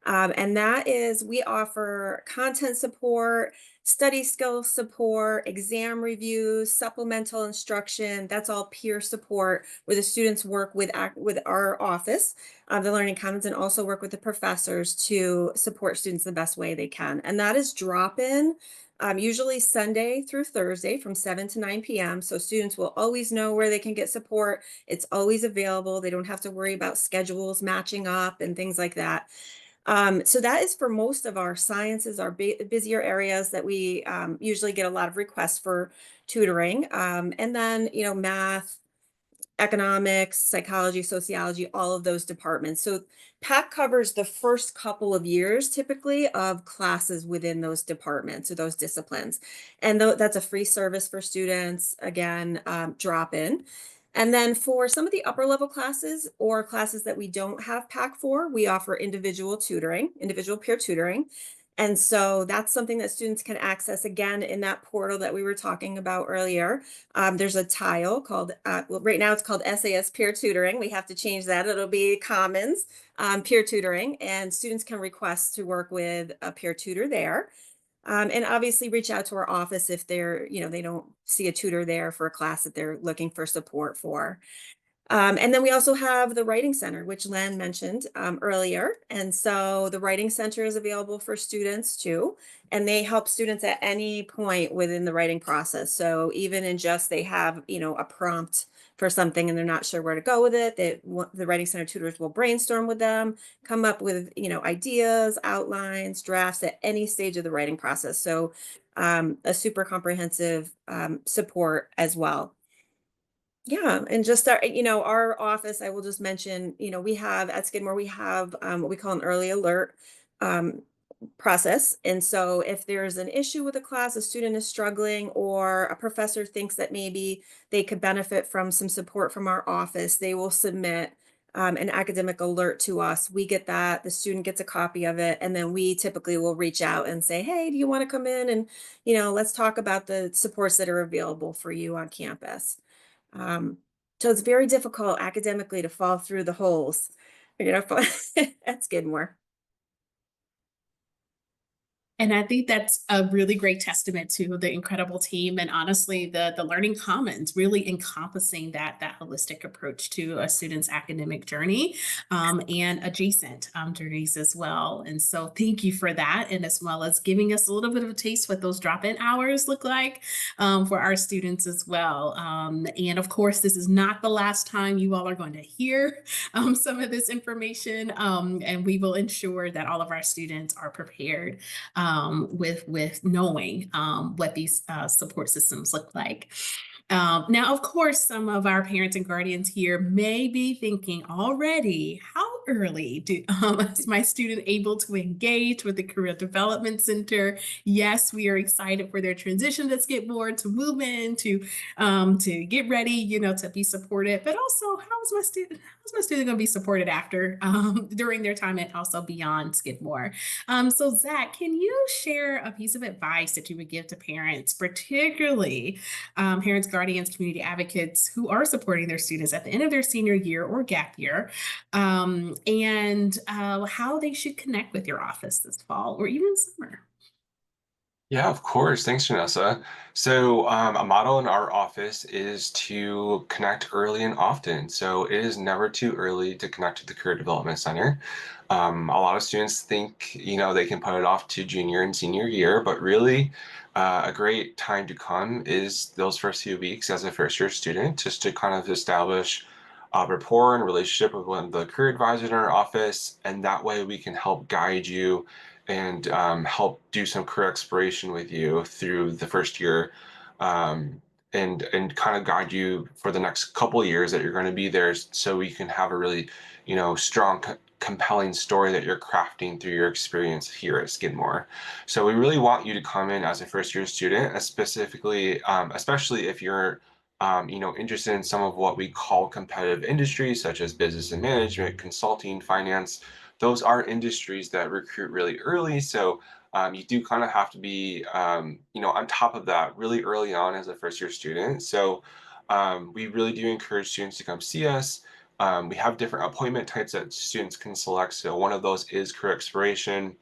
And that is, we offer content support, study skills support, exam reviews, supplemental instruction. That's all peer support where the students work with our office, the Learning Commons, and also work with the professors to support students the best way they can. And that is drop-in. usually Sunday through Thursday from 7 to 9 p.m. So students will always know where they can get support. It's always available. They don't have to worry about schedules matching up and things like that. So that is for most of our sciences, our busier areas that we usually get a lot of requests for tutoring. And then, math, economics, psychology, sociology, all of those departments. So PAC covers the first couple of years typically of classes within those departments or those disciplines. And that's a free service for students, again, drop in. And then for some of the upper level classes or classes that we don't have PAC for, we offer individual tutoring, individual peer tutoring. And so that's something that students can access again in that portal that we were talking about earlier. There's a tile called, well, right now it's called SAS Peer Tutoring. We have to change that. It'll be Commons Peer Tutoring, and students can request to work with a peer tutor there. And obviously reach out to our office if they don't see a tutor there for a class that they're looking for support for. And then we also have the Writing Center, which Len mentioned earlier. And so the Writing Center is available for students too, and they help students at any point within the writing process. So even in just they have, a prompt for something and they're not sure where to go with it, the Writing Center tutors will brainstorm with them, come up with, ideas, outlines, drafts at any stage of the writing process. So a super comprehensive support as well. Yeah, and just our office, I will just mention, we have at Skidmore, we have what we call an early alert um, process. And so if there's an issue with a class, a student is struggling, or a professor thinks that maybe they could benefit from some support from our office, they will submit an academic alert to us. We get that, the student gets a copy of it, and then we typically will reach out and say, hey, do you want to come in and, let's talk about the supports that are available for you on campus. Um, so it's very difficult academically to fall through the holes, at Skidmore. And I think that's a really great testament to the incredible team, and honestly, the Learning Commons really encompassing that holistic approach to a student's academic journey and adjacent journeys as well. And so thank you for that, and as well as giving us a little bit of a taste what those drop-in hours look like for our students as well. And of course, this is not the last time you all are going to hear some of this information, and we will ensure that all of our students are prepared with knowing what these support systems look like. Now, of course, some of our parents and guardians here may be thinking already, how early is my student able to engage with the Career Development Center? Yes, we are excited for their transition to Skidmore, to move in, to get ready, to be supported. But also, how's my student going to be supported after during their time and also beyond Skidmore? So Zach, can you share a piece of advice that you would give to parents, particularly parents, guardians, community advocates who are supporting their students at the end of their senior year or gap year, and how they should connect with your office this fall or even summer? Yeah, of course. Thanks, Janessa. So, a motto in our office is to connect early and often. So, it is never too early to connect to the Career Development Center. A lot of students think, they can put it off to junior and senior year, but really, a great time to come is those first few weeks as a first year student, just to kind of establish a rapport and relationship with one of the career advisors in our office. And that way we can help guide you and help do some career exploration with you through the first year, and kind of guide you for the next couple of years that you're going to be there, so you can have a really strong compelling story that you're crafting through your experience here at Skidmore. So we really want you to come in as a first year student, specifically especially if you're interested in some of what we call competitive industries, such as business and management, consulting, finance. Those are industries that recruit really early. So you do kind of have to be, on top of that really early on as a first year student. So we really do encourage students to come see us. We have different appointment types that students can select. So one of those is career exploration.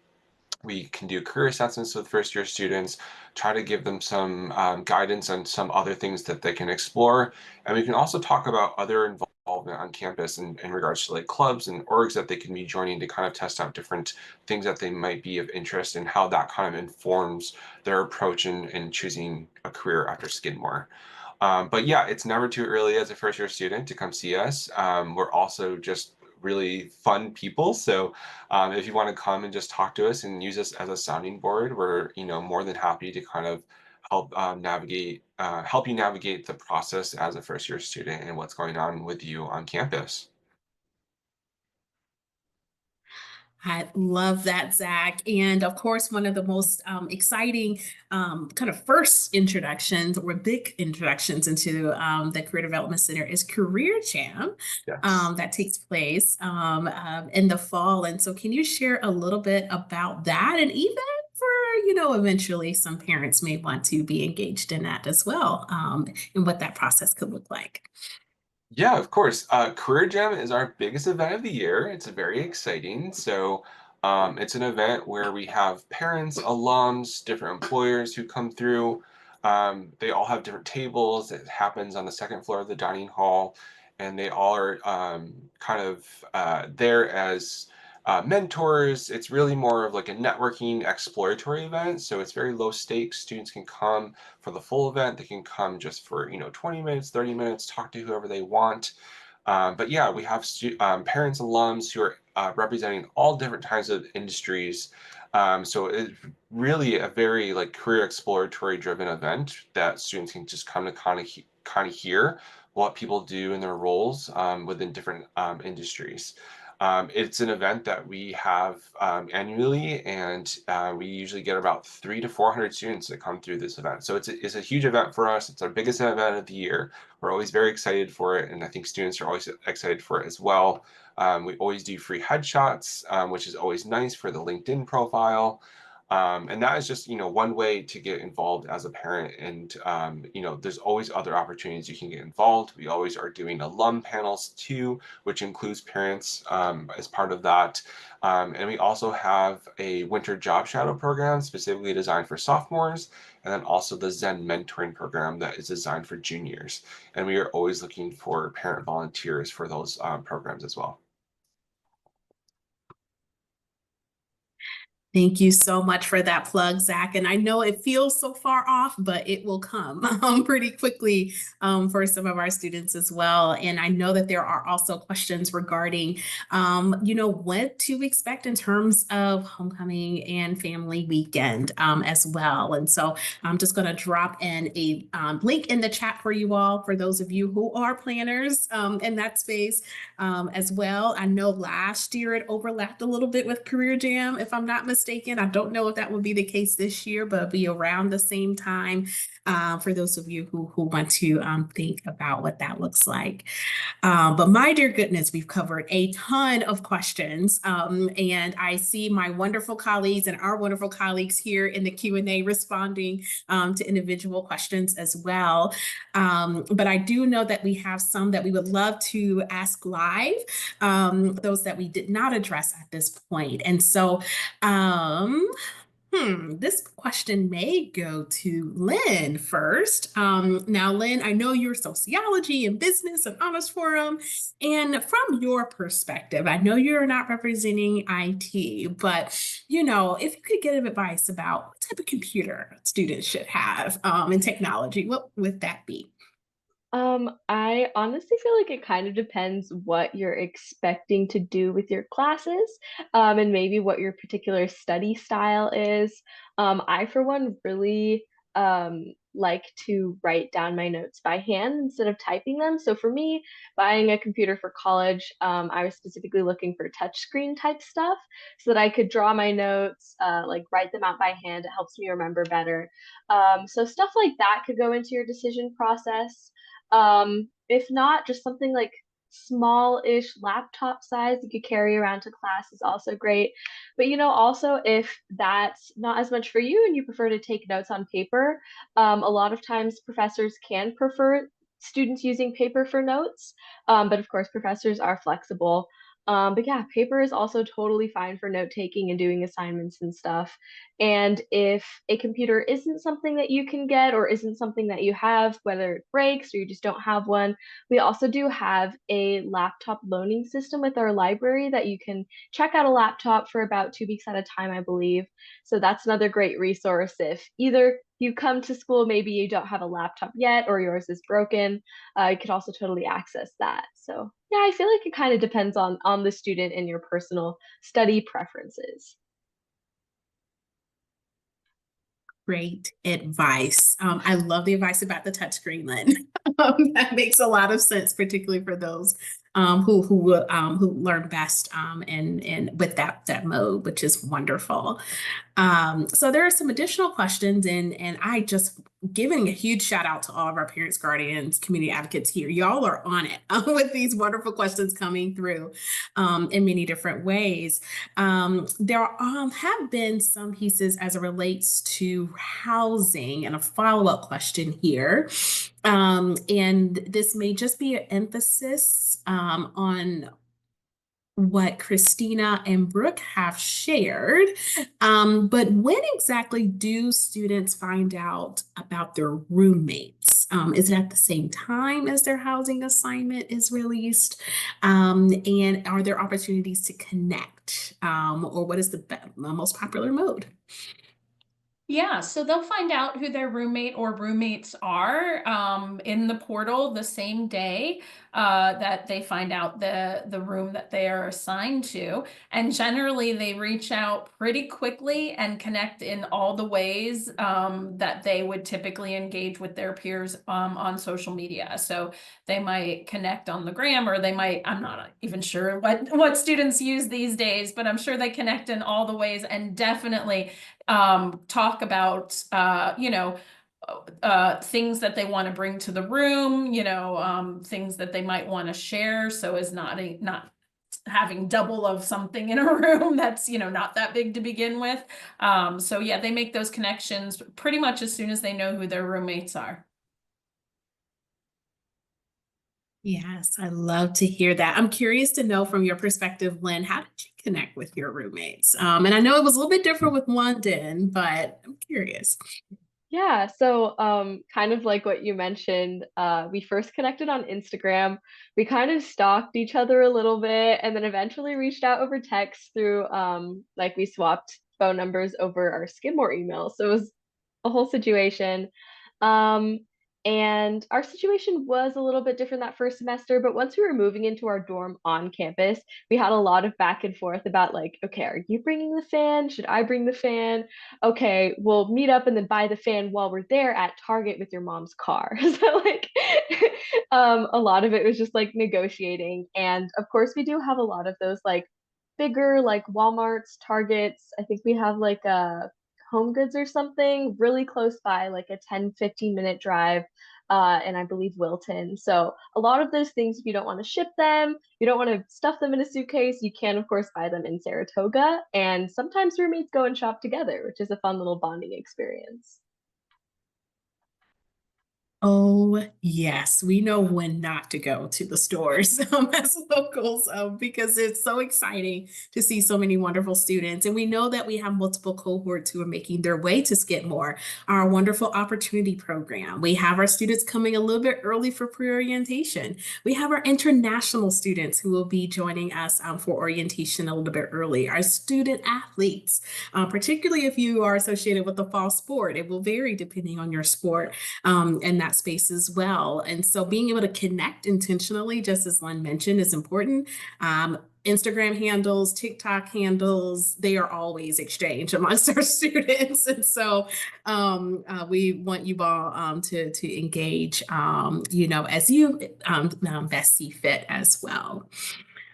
We can do career assessments with first year students, try to give them some guidance on some other things that they can explore. And we can also talk about other involved involvement on campus in regards to like clubs and orgs that they can be joining to kind of test out different things that they might be of interest and how that kind of informs their approach in choosing a career after Skidmore. But yeah, it's never too early as a first year student to come see us. We're also just really fun people. So if you want to come and just talk to us and use us as a sounding board, we're more than happy to kind of help help you navigate the process as a first year student and what's going on with you on campus. I love that, Zach. And of course, one of the most exciting kind of first introductions or big introductions into the Career Development Center is Career Jam. Yes. That takes place in the fall. And so can you share a little bit about that? And even for, eventually some parents may want to be engaged in that as well, and what that process could look like. Yeah, of course. Career Jam is our biggest event of the year. It's very exciting. So it's an event where we have parents, alums, different employers who come through. They all have different tables. It happens on the second floor of the dining hall, and they all are kind of there as mentors. It's really more of like a networking exploratory event. So it's very low stakes. Students can come for the full event. They can come just for 20 minutes, 30 minutes, talk to whoever they want. But yeah, we have parents, alums who are representing all different kinds of industries. So it's really a very like career exploratory driven event that students can just come to kind of hear what people do in their roles within different industries. It's an event that we have annually, and we usually get about 300 to 400 students that come through this event. So it's a huge event for us. It's our biggest event of the year. We're always very excited for it, and I think students are always excited for it as well. We always do free headshots, which is always nice for the LinkedIn profile. And that is just, one way to get involved as a parent. And, there's always other opportunities you can get involved. We always are doing alum panels too, which includes parents as part of that. And we also have a winter job shadow program specifically designed for sophomores, and then also the Zen mentoring program that is designed for juniors. And we are always looking for parent volunteers for those programs as well. Thank you so much for that plug, Zach. And I know it feels so far off, but it will come pretty quickly for some of our students as well. And I know that there are also questions regarding, what to expect in terms of homecoming and family weekend as well. And so I'm just going to drop in a link in the chat for you all, for those of you who are planners in that space as well. I know last year it overlapped a little bit with Career Jam, if I'm not mistaken. I don't know if that will be the case this year, but it'll be around the same time for those of you who want to think about what that looks like. But my dear goodness, we've covered a ton of questions, and I see my wonderful colleagues and our wonderful colleagues here in the Q&A responding to individual questions as well. But I do know that we have some that we would love to ask live, those that we did not address at this point. And so this question may go to Lynn first. Now, Lynn, I know you're sociology and business and honors forum. And from your perspective, I know you're not representing IT, but, if you could give advice about what type of computer students should have in technology, what would that be? I honestly feel like it kind of depends what you're expecting to do with your classes, and maybe what your particular study style is. I, for one, really like to write down my notes by hand instead of typing them. So for me, buying a computer for college, I was specifically looking for touchscreen type stuff so that I could draw my notes, like write them out by hand. It helps me remember better. So stuff like that could go into your decision process. If not, just something like small-ish laptop size you could carry around to class is also great. But also if that's not as much for you and you prefer to take notes on paper, a lot of times professors can prefer students using paper for notes. But of course, professors are flexible. But yeah, paper is also totally fine for note taking and doing assignments and stuff. And if a computer isn't something that you can get or isn't something that you have, whether it breaks or you just don't have one, we also do have a laptop loaning system with our library that you can check out a laptop for about 2 weeks at a time, I believe. So that's another great resource if either you come to school, maybe you don't have a laptop yet or yours is broken, you could also totally access that. So yeah, I feel like it kind of depends on the student and your personal study preferences. Great advice. I love the advice about the touchscreen, Lynn. That makes a lot of sense, particularly for those who learn best and with that mode, which is wonderful. So there are some additional questions, and I just giving a huge shout out to all of our parents, guardians, community advocates here. Y'all are on it with these wonderful questions coming through in many different ways. There have been some pieces as it relates to housing, and a follow-up question here. And this may just be an emphasis on what Christina and Brooke have shared. But when exactly do students find out about their roommates? Is it at the same time as their housing assignment is released? And are there opportunities to connect? Or what is the most popular mode? Yeah, so they'll find out who their roommate or roommates are in the portal the same day that they find out the room that they are assigned to. And generally, they reach out pretty quickly and connect in all the ways that they would typically engage with their peers on social media. So they might connect on the gram, or they might, I'm not even sure what students use these days, but I'm sure they connect in all the ways, and definitely talk about things that they want to bring to the room, things that they might want to share, so as not having double of something in a room that's not that big to begin with. So yeah, they make those connections pretty much as soon as they know who their roommates are. Yes, I love to hear that. I'm curious to know from your perspective, Lynn, how did you connect with your roommates? And I know it was a little bit different with London, but I'm curious. Yeah, so kind of like what you mentioned, we first connected on Instagram. We kind of stalked each other a little bit and then eventually reached out over text through like we swapped phone numbers over our Skidmore email. So it was a whole situation. Um, and our situation was a little bit different that first semester, but once we were moving into our dorm on campus, we had a lot of back and forth about like, okay, are you bringing the fan? Should I bring the fan? Okay, we'll meet up and then buy the fan while we're there at Target with your mom's car. So like a lot of it was just like negotiating. And of course we do have a lot of those like bigger like Walmarts, Targets. I think we have like a Home Goods or something really close by, like a 10-15 minute drive. And I believe Wilton. So a lot of those things, if you don't want to ship them, you don't want to stuff them in a suitcase, you can of course buy them in Saratoga. And sometimes roommates go and shop together, which is a fun little bonding experience. Oh, yes, we know when not to go to the stores as locals because it's so exciting to see so many wonderful students. And we know that we have multiple cohorts who are making their way to Skidmore, our wonderful opportunity program. We have our students coming a little bit early for pre-orientation. We have our international students who will be joining us for orientation a little bit early. Our student athletes, particularly if you are associated with the fall sport, it will vary depending on your sport and that space as well. And so being able to connect intentionally, just as Lynn mentioned, is important. Instagram handles, TikTok handles, they are always exchanged amongst our students. And so we want you all to engage, as you best see fit as well.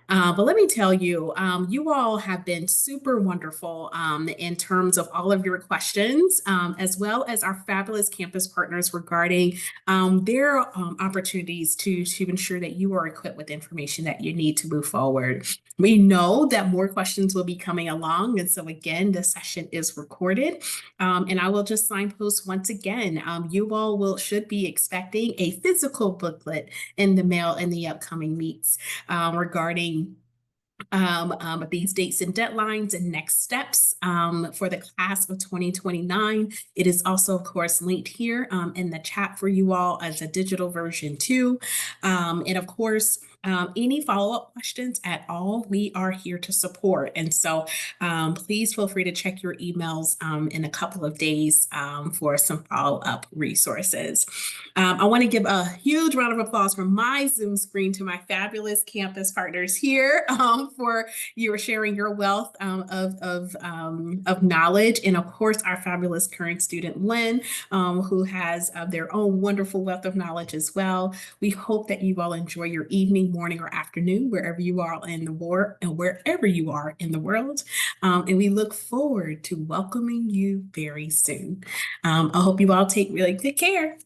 But let me tell you, you all have been super wonderful in terms of all of your questions, as well as our fabulous campus partners regarding their opportunities to ensure that you are equipped with information that you need to move forward. We know that more questions will be coming along. And so again, this session is recorded. And I will just signpost once again, you all should be expecting a physical booklet in the mail in the upcoming weeks regarding these dates and deadlines and next steps for the class of 2029. It is also, of course, linked here in the chat for you all as a digital version too. And of course, any follow-up questions at all, we are here to support. And so please feel free to check your emails in a couple of days for some follow-up resources. I want to give a huge round of applause from my Zoom screen to my fabulous campus partners here for your sharing your wealth of knowledge. And of course, our fabulous current student, Lynn, who has their own wonderful wealth of knowledge as well. We hope that you all enjoy your evening, morning, or afternoon, wherever you are in the world and wherever you are in the world. And we look forward to welcoming you very soon. I hope you all take really good care.